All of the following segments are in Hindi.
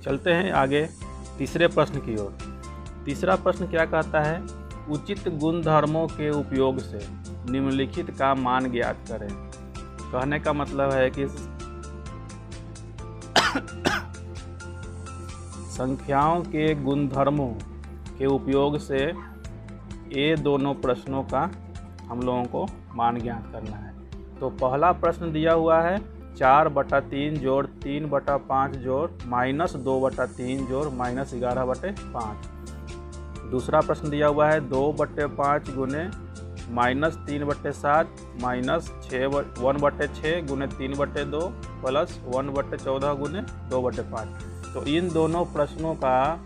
चलते हैं आगे तीसरे प्रश्न की ओर। तीसरा प्रश्न क्या कहता है, उचित गुणधर्मों के उपयोग से निम्नलिखित का मान ज्ञात करें। कहने का मतलब है कि संख्याओं के गुणधर्मों के उपयोग से ये दोनों प्रश्नों का हम लोगों को मान ज्ञात करना है। तो पहला प्रश्न दिया हुआ है 4/3 जोड़ 3/5 जोड़ -2/3 जोड़ -11/5। दूसरा प्रश्न दिया हुआ है 2/5 गुने -3/7 -1/6 गुने 3/2 प्लस 1/14 गुने 2/5। तो इन दोनों प्रश्नों का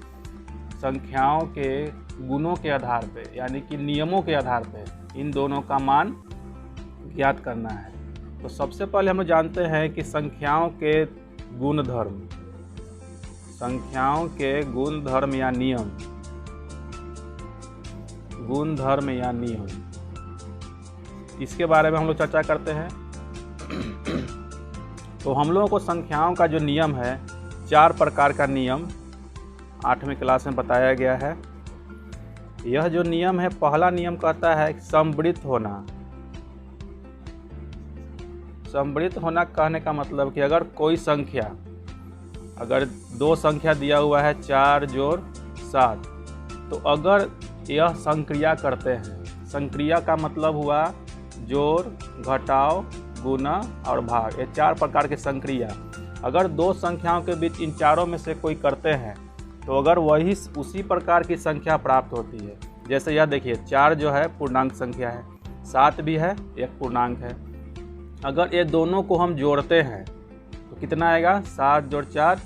संख्याओं के गुणों के आधार पे यानी कि नियमों के आधार पे इन दोनों का मान ज्ञात करना है। तो सबसे पहले हम जानते हैं कि संख्याओं के गुणधर्म, संख्याओं के गुणधर्म या नियम, गुणधर्म या नियम, इसके बारे में हम लोग चर्चा करते हैं। तो हम लोगों को संख्याओं का जो नियम है, 4 प्रकार का नियम 8वीं क्लास में बताया गया है। यह जो नियम है, पहला नियम कहता है सम्मिलित होना। सम्मिलित होना कहने का मतलब कि अगर कोई संख्या, अगर 2 संख्या दिया हुआ है 4 जोड़ 7, तो अगर यह संक्रिया करते हैं, संक्रिया का मतलब हुआ जोड़, घटाव, गुणा और भाग, ये 4 प्रकार के संक्रिया। अगर 2 संख्याओं के बीच इन चारों में से कोई करते हैं तो अगर वही उसी प्रकार की संख्या प्राप्त होती है। जैसे यह देखिए 4 जो है पूर्णांक संख्या है, 7 भी है, एक पूर्णांक है। अगर ये दोनों को हम जोड़ते हैं तो कितना आएगा, 7 जोड़ 4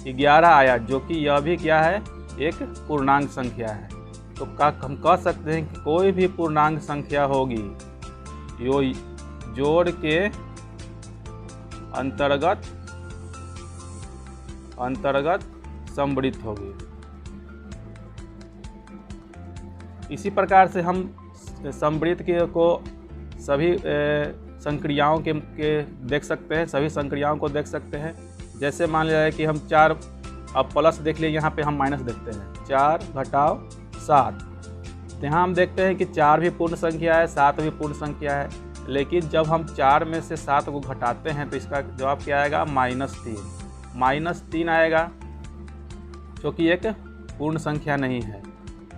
11 आया, जो कि यह भी क्या है, एक पूर्णांक संख्या है। तो हम कह सकते हैं कि कोई भी पूर्णांक संख्या होगी यो जोड़ के अंतर्गत सम्मिलित होगी। इसी प्रकार से हम सम्मिलित को सभी संक्रियाओं के देख सकते हैं, सभी संक्रियाओं को देख सकते हैं। जैसे मान लिया है कि हम 4, अब प्लस देख लिए, यहाँ पे हम माइनस देखते हैं, 4 घटाव 7। तो यहाँ हम देखते हैं कि 4 भी पूर्ण संख्या है, 7 भी पूर्ण संख्या है, लेकिन जब हम 4 में से 7 को घटाते हैं तो इसका जवाब क्या आएगा, -3 आएगा, क्योंकि एक पूर्ण संख्या नहीं है।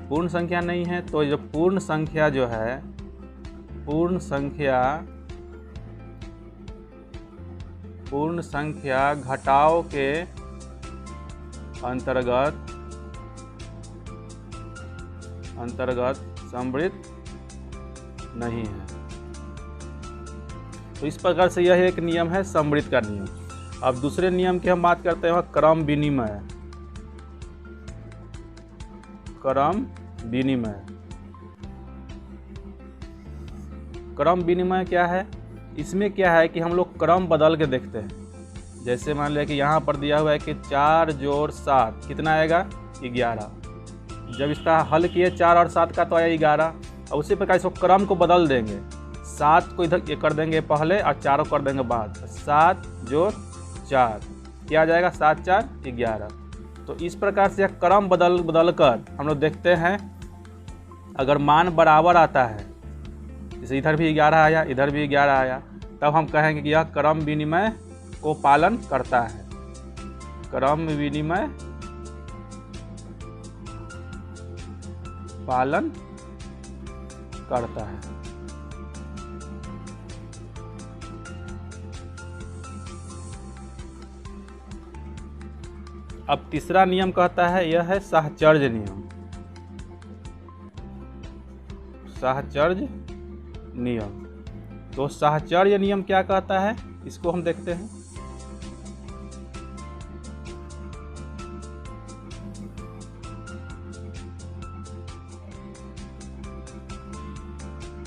पूर्ण संख्या नहीं है तो जो पूर्ण संख्या जो है, पूर्ण संख्या घटाव के अंतर्गत सम्मिलित नहीं है। तो इस प्रकार से यह एक नियम है सम्मिलित का नियम। अब दूसरे नियम की हम बात करते हैं, क्रम विनिमय। क्रम विनिमय क्या है, इसमें क्या है कि हम लोग क्रम बदल के देखते हैं। जैसे मान लिया कि यहाँ पर दिया हुआ है कि 4 जोड़ 7 कितना आएगा, 11। जब इसका हल किए 4 और 7 का तो आया 11। और उसी प्रकार इसको क्रम को बदल देंगे, 7 को इधर कर देंगे पहले और 4 कर देंगे बाद। 7 जोड़ 4 क्या आ जाएगा, 7 4 11। तो इस प्रकार से क्रम बदल कर हम लोग देखते हैं। अगर मान बराबर आता है, जैसे इधर भी 11 आया, इधर भी 11 आया, तब हम कहेंगे कि यह क्रम विनिमय को पालन करता है। क्रम विनिमय पालन करता है। अब तीसरा नियम कहता है, यह है साहचर्य नियम। साहचर्य नियम, तो साहचर्य नियम क्या कहता है, इसको हम देखते हैं।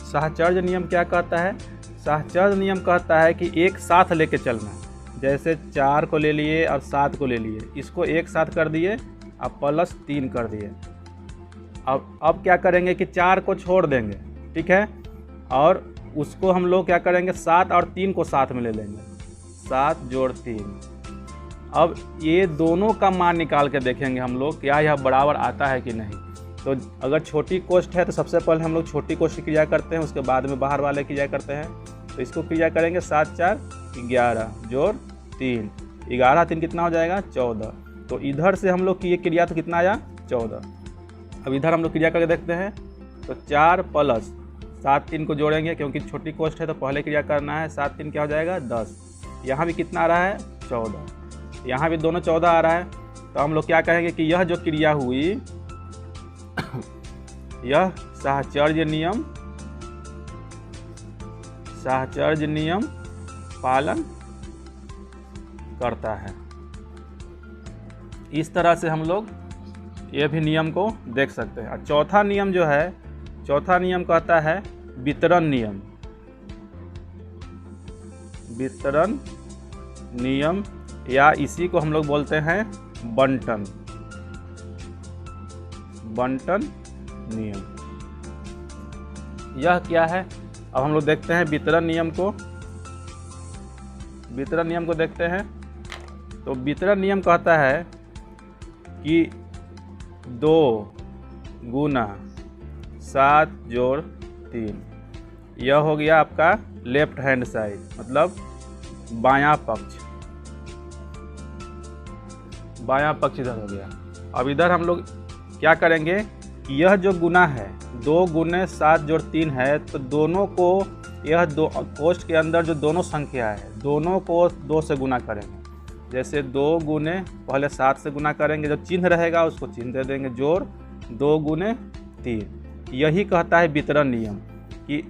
साहचर्य नियम क्या कहता है, साहचर्य नियम कहता है कि एक साथ लेके चलना। जैसे 4 को ले लिए और 7 को ले लिए, इसको एक साथ कर दिए और +3 कर दिए। अब क्या करेंगे कि 4 को छोड़ देंगे, ठीक है, और उसको हम लोग क्या करेंगे, 7 और 3 को साथ में ले लेंगे। 7 जोड़ 3 अब ये दोनों का मान निकाल के देखेंगे हम लोग, क्या यह बराबर आता है कि नहीं। तो अगर छोटी कोष्ठ है तो सबसे पहले हम लोग छोटी कोष्ठ की क्रिया करते हैं, उसके बाद में बाहर वाले क्रिया करते हैं। तो इसको क्रिया करेंगे 7 4 11 जोड़ 3, 11 3 कितना हो जाएगा 14। तो इधर से हम लोग की ये क्रिया तो कितना आया 14। अब इधर हम लोग क्रिया करके देखते हैं। तो 4 प्लस 7 3 को जोड़ेंगे, क्योंकि छोटी कोष्ठ है तो पहले क्रिया करना है। 7 3 क्या हो जाएगा 10। यहाँ भी कितना आ रहा है 14, यहाँ भी दोनों 14 आ रहा है। तो हम लोग क्या कहेंगे कि यह जो क्रिया हुई यह साहचर्य नियम पालन करता है। इस तरह से हम लोग ये भी नियम को देख सकते हैं। और चौथा नियम जो है, चौथा नियम कहता है वितरण नियम, या इसी को हम लोग बोलते हैं बंटन नियम। यह क्या है, अब हम लोग देखते हैं वितरण नियम को देखते हैं। तो वितरण नियम कहता है कि 2 गुना 7 जोड़ 3, यह हो गया आपका लेफ्ट हैंड साइड, मतलब बायां पक्ष इधर हो गया। अब इधर हम लोग क्या करेंगे कि यह जो गुना है 2 गुने 7 जोड़ 3 है, तो दोनों को यह दो कोष्ठ के अंदर जो दोनों संख्या है दोनों को 2 से गुना करेंगे। जैसे 2 गुने पहले 7 से गुना करेंगे, जो चिन्ह रहेगा उसको चिन्ह दे देंगे, जोड़ 2 गुने 3। यही कहता है वितरण नियम कि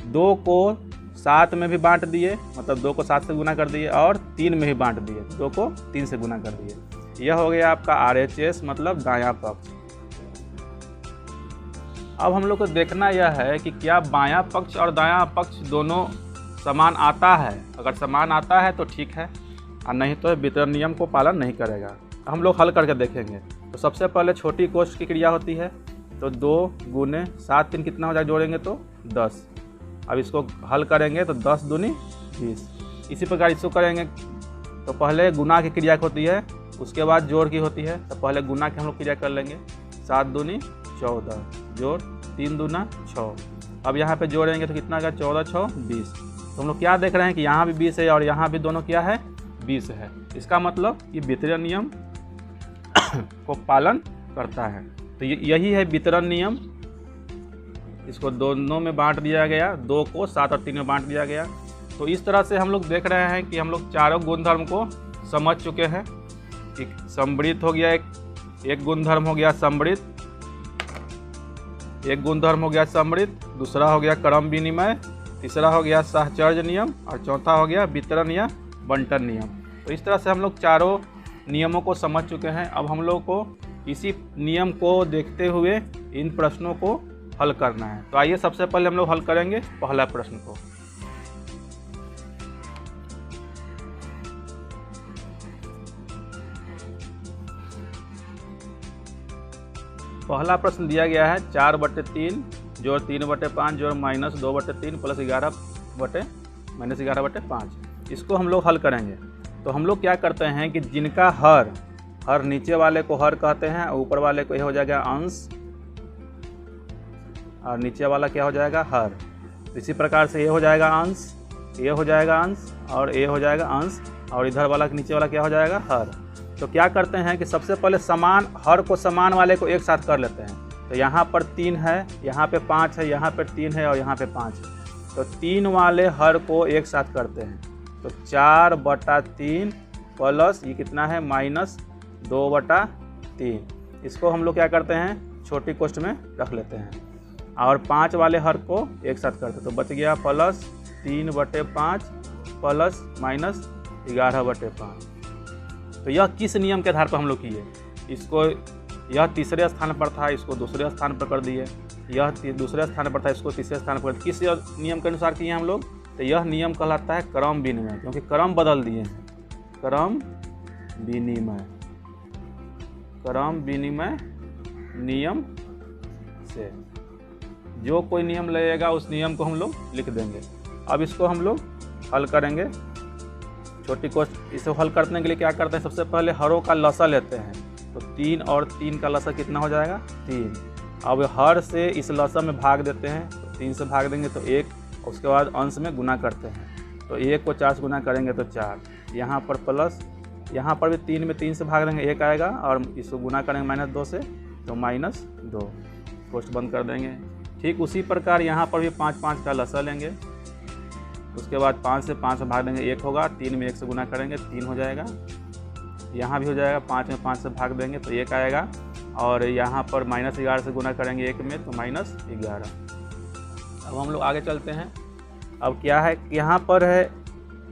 2 को 7 में भी बांट दिए, मतलब 2 को 7 से गुना कर दिए, और 3 में भी बांट दिए, 2 को 3 से गुना कर दिए। यह हो गया आपका RHS, मतलब दायां पक्ष। अब हम लोग को देखना यह है कि क्या बायां पक्ष और दायां पक्ष दोनों समान आता है। अगर समान आता है तो ठीक है, और नहीं तो वितरण नियम को पालन नहीं करेगा। हम लोग हल करके देखेंगे। तो सबसे पहले छोटी कोष्ठ की क्रिया होती है। तो 2 गुने 7 3 कितना हो जाए, जोड़ेंगे तो 10। अब इसको हल करेंगे तो 10 दूनी 20। इसी प्रकार इसको करेंगे तो पहले गुना की क्रिया होती है, उसके बाद जोड़ की होती है। तो पहले गुना की हम लोग क्रिया कर लेंगे, 7 दूनी 14 जोड़ 3 दूना 6। अब यहाँ पे जोड़ेंगे तो कितना होगा 14 6 20। तो हम लोग क्या देख रहे हैं कि यहाँ भी 20 है और यहाँ भी दोनों क्या है 20 है। इसका मतलब ये वितरण नियम को पालन करता है। तो यही है वितरण नियम। इसको दोनों में बांट दिया गया, 2 को 7 और 3 में बांट दिया गया। तो इस तरह से हम लोग देख रहे हैं कि हम लोग चारों गुणधर्म को समझ चुके हैं। कि समृद्ध हो गया, एक गुणधर्म हो गया समृद्ध, एक गुणधर्म हो गया समृद्ध, दूसरा हो गया क्रम विनिमय, तीसरा हो गया साहचर्य नियम, और चौथा हो गया वितरण या बंटन नियम। तो इस तरह से हम लोग चारों नियमों को समझ चुके हैं। अब हम लोग को इसी नियम को देखते हुए इन प्रश्नों को हल करना है। तो आइए सबसे पहले हम लोग हल करेंगे पहला प्रश्न को। पहला प्रश्न दिया गया है 4/3 जोड़ 3/5 जोड़ -2/3 प्लस 11/5। इसको हम लोग हल करेंगे। तो हम लोग क्या करते हैं कि जिनका हर नीचे वाले को हर कहते हैं, ऊपर वाले को यह हो जाएगा अंश, और नीचे वाला क्या हो जाएगा हर। इसी प्रकार से ये हो जाएगा अंश, ये हो जाएगा अंश, और ये हो जाएगा अंश, और इधर वाला नीचे वाला क्या हो जाएगा हर। तो क्या करते हैं कि सबसे पहले समान हर को समान वाले को एक साथ कर लेते हैं। तो यहाँ पर 3 है, यहाँ पे 5 है, यहाँ पर 3 है और यहाँ पे 5 है। तो 3 वाले हर को एक साथ करते हैं। तो 4/3 प्लस ये कितना है -2/3। इसको हम लोग क्या करते हैं छोटी कोष्ठ में रख लेते हैं, और 5 वाले हर को एक साथ करते हैं। तो बच गया प्लस 3/5 प्लस -11/5। तो यह किस नियम के आधार पर हम लोग किए, इसको यह तीसरे स्थान पर था, इसको दूसरे स्थान पर कर दिए, यह दूसरे स्थान पर था, इसको तीसरे स्थान पर। किस नियम के अनुसार किए हम लोग, तो यह नियम कहलाता है क्रम विनिमय, क्योंकि क्रम बदल दिए हैं। क्रम विनिमय नियम से जो कोई नियम लगेगा उस नियम को हम लोग लिख देंगे। अब इसको हम लोग हल करेंगे। छोटी कोष्ठ इसे हल करने के लिए क्या करते हैं, सबसे पहले हरों का लसा लेते हैं। तो 3 और 3 का लसा कितना हो जाएगा, 3। अब हर से इस लसा में भाग देते हैं, तो 3 से भाग देंगे तो 1, उसके बाद अंश में गुना करते हैं। तो 1 को 4 से गुना करेंगे तो 4, यहाँ पर प्लस, यहाँ पर भी 3 में 3 से भाग देंगे 1 आएगा, और इसको गुना करेंगे -2 से तो -2, कोष्ठ बंद कर देंगे। ठीक उसी प्रकार यहाँ पर भी 5 का लसा लेंगे, उसके बाद 5 से 5 में भाग देंगे 1 होगा, 3 में 1 से गुना करेंगे 3 हो जाएगा, यहाँ भी हो जाएगा, 5 में 5 से भाग देंगे तो 1 आएगा, और यहाँ पर -11 से गुना करेंगे 1 में तो -11। अब हम लोग आगे चलते हैं। अब क्या है, यहाँ पर है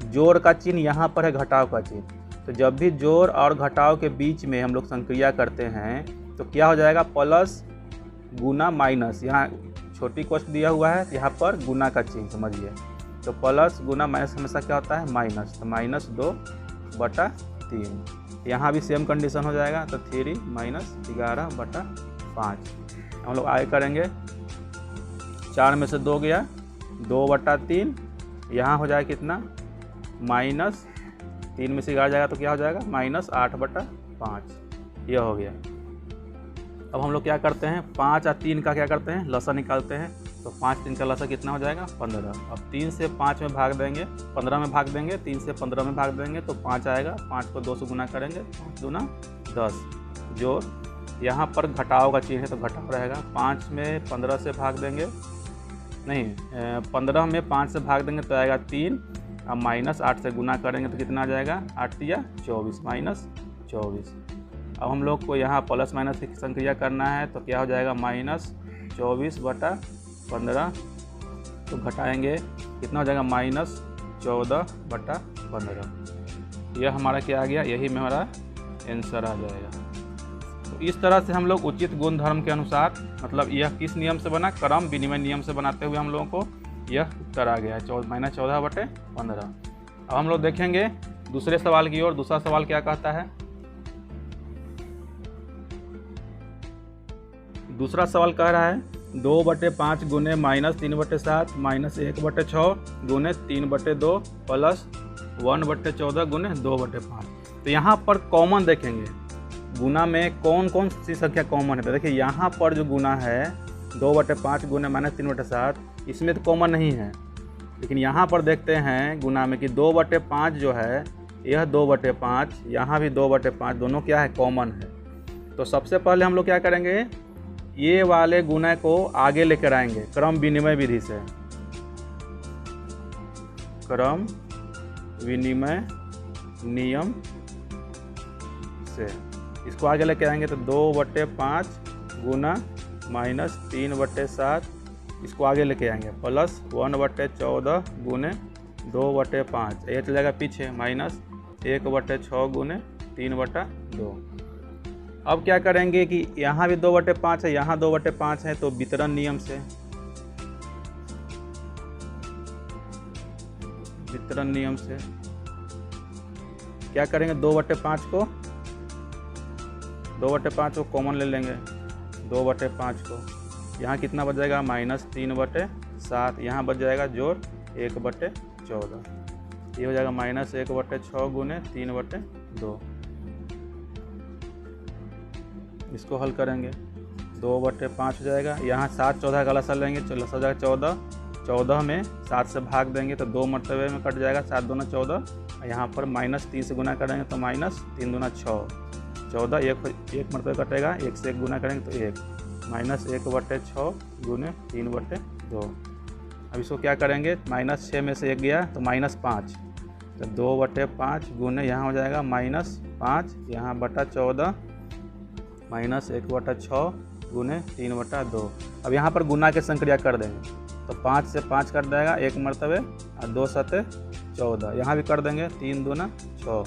जोड़ का चिन्ह, यहाँ पर है घटाव का चिन्ह। तो जब भी जोड़ और घटाव के बीच में हम लोग संक्रिया करते हैं तो क्या हो जाएगा, प्लस गुना माइनस, यहाँ छोटी कोष्ठ दिया हुआ है, यहाँ पर गुना का चिन्ह समझिए। तो प्लस गुना माइनस हमेशा क्या होता है, माइनस, तो -2/3। यहाँ भी सेम कंडीशन हो जाएगा, तो 3 -11/5। हम लोग आगे करेंगे, 4 में से 2 गया, 2/3, यहाँ हो जाएगा कितना, -3 में से 11 जाएगा तो क्या हो जाएगा, -8/5। यह हो गया। अब हम लोग क्या करते हैं, 5 और 3 का क्या करते हैं, लसा निकालते हैं। तो 5 3 का लसा कितना हो जाएगा, 15। अब 3 से 5 में भाग देंगे, 15 में भाग देंगे, 3 से 15 में भाग देंगे तो 5 आएगा, 5 को 2 से गुना करेंगे, 5 दूना 10। जो यहाँ पर घटाव का चिन्ह है तो घटाव रहेगा, 5 में 15 से भाग देंगे, नहीं 15 में 5 से भाग देंगे तो आएगा 3, अब -8 से गुना करेंगे तो कितना आ जाएगा, 8 × 24, -24। अब हम लोग को यहाँ प्लस माइनस की संक्रिया करना है तो क्या हो जाएगा, -24/15, तो घटाएंगे कितना हो जाएगा, -14/15। यह हमारा क्या आ गया, यही में हमारा आंसर आ जाएगा। तो इस तरह से हम लोग उचित गुणधर्म के अनुसार, मतलब यह किस नियम से बना, क्रम विनिमय नियम से बनाते हुए हम लोगों को यह उत्तर आ गया है, -14/15। अब हम लोग देखेंगे दूसरे सवाल की ओर। दूसरा सवाल क्या कहता है, दूसरा सवाल कह रहा है 2/5 गुने -3/7 -1/6 गुने 3/2 प्लस 1/14 गुने 2/5। तो यहाँ पर कॉमन देखेंगे, गुना में कौन कौन सी संख्या कॉमन है। तो देखिए यहाँ पर जो गुना है 2/5 गुने -3/7, इसमें तो कॉमन नहीं है, लेकिन यहाँ पर देखते हैं गुना में कि 2/5 जो है, यह 2/5, यहाँ भी 2/5, दोनों क्या है, कॉमन है। तो सबसे पहले हम लोग क्या करेंगे, ये वाले गुना को आगे लेकर आएंगे क्रम विनिमय विधि से, क्रम विनिमय नियम से इसको आगे लेकर आएंगे। तो 2/5 गुना -3/7, इसको आगे लेके आएंगे, प्लस 1/14 गुने 2/5, ये चल जाएगा पीछे, -1/6 गुने 3/2। अब क्या करेंगे कि यहाँ भी 2/5 है, यहाँ 2/5 है, तो वितरण नियम से, वितरण नियम से क्या करेंगे, 2/5 को कॉमन ले लेंगे, 2/5 को, यहाँ कितना बच जाएगा, -3/7, यहाँ बच जाएगा जोड़ 1/14, ये हो जाएगा -1/6 गुने 3/2। इसको हल करेंगे, 2/5 हो जाएगा, यहाँ 7/14 का लसा लेंगे, लसा हो जाएगा 14, 14 में 7 से भाग देंगे तो 2 मरतबे में कट जाएगा, 7 दूना 14, यहाँ पर -3 से गुना करेंगे तो -3 दूना 6, 14, एक मरतबे कटेगा, 1 से 1 गुना करेंगे तो 1, -1/6 गुने 3/2। अब इसको क्या करेंगे, -6 में से 1 गया तो -5, तो 2/5 गुने यहाँ हो जाएगा -5, यहाँ बटा 14, -1/6 गुने 3/2। अब यहाँ पर गुना के संक्रिया कर देंगे तो 5 से 5 कट जाएगा 1 मरतबे, और 2 7 14, यहाँ भी कर देंगे, 3 दूना 6,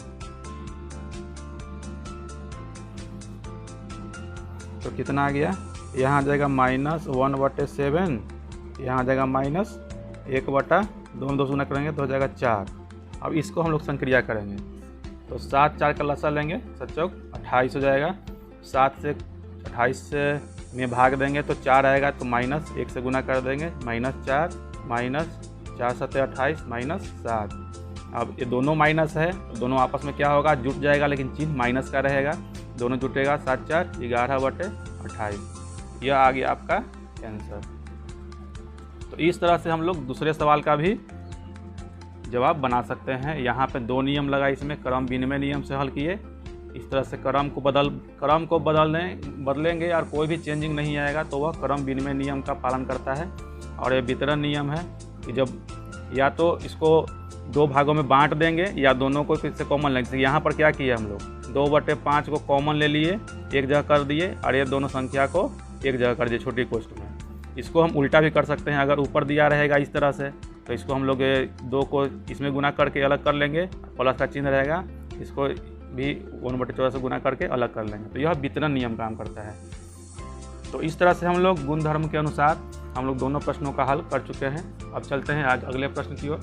तो कितना आ गया, यहाँ आ जाएगा -1/7, यहाँ आ जाएगा -1/, दोनों 2 गुना करेंगे तो हो जाएगा 4। अब इसको हम लोग संक्रिया करेंगे तो 7 4 का लसा लेंगे, 7 चौक 28 हो जाएगा, 7 से 28 से में भाग देंगे तो 4 आएगा, तो -1 से गुना कर देंगे, -4, -4 7 28 -7, अब ये दोनों माइनस है, दोनों आपस में क्या होगा, जुट जाएगा, लेकिन चिन्ह माइनस का रहेगा, दोनों जुटेगा, 7 4 11/28। यह आ गया आपका आंसर। तो इस तरह से हम लोग दूसरे सवाल का भी जवाब बना सकते हैं। यहाँ पे 2 नियम लगा, इसमें क्रम विनिमय नियम से हल किए। इस तरह से क्रम को बदलेंगे और कोई भी चेंजिंग नहीं आएगा तो वह क्रम विनिमय नियम का पालन करता है। और ये वितरण नियम है कि जब या तो इसको 2 भागों में बांट देंगे या दोनों को फिर से कॉमन लेंगे। यहाँ पर क्या किया हम लोग, 2/5 को कॉमन ले लिए, एक जगह कर दिए, और ये दोनों संख्या को एक जगह कर दिए छोटी कोष्ठ में। इसको हम उल्टा भी कर सकते हैं, अगर ऊपर दिया रहेगा इस तरह से तो इसको हम लोग 2 को इसमें गुना करके अलग कर लेंगे, प्लस का चिन्ह रहेगा, इसको भी 1/14 से गुना करके अलग कर लेंगे। तो यह वितरण नियम काम करता है। तो इस तरह से हम लोग गुणधर्म के अनुसार हम लोग दोनों प्रश्नों का हल कर चुके हैं। अब चलते हैं आज अगले प्रश्न की ओर।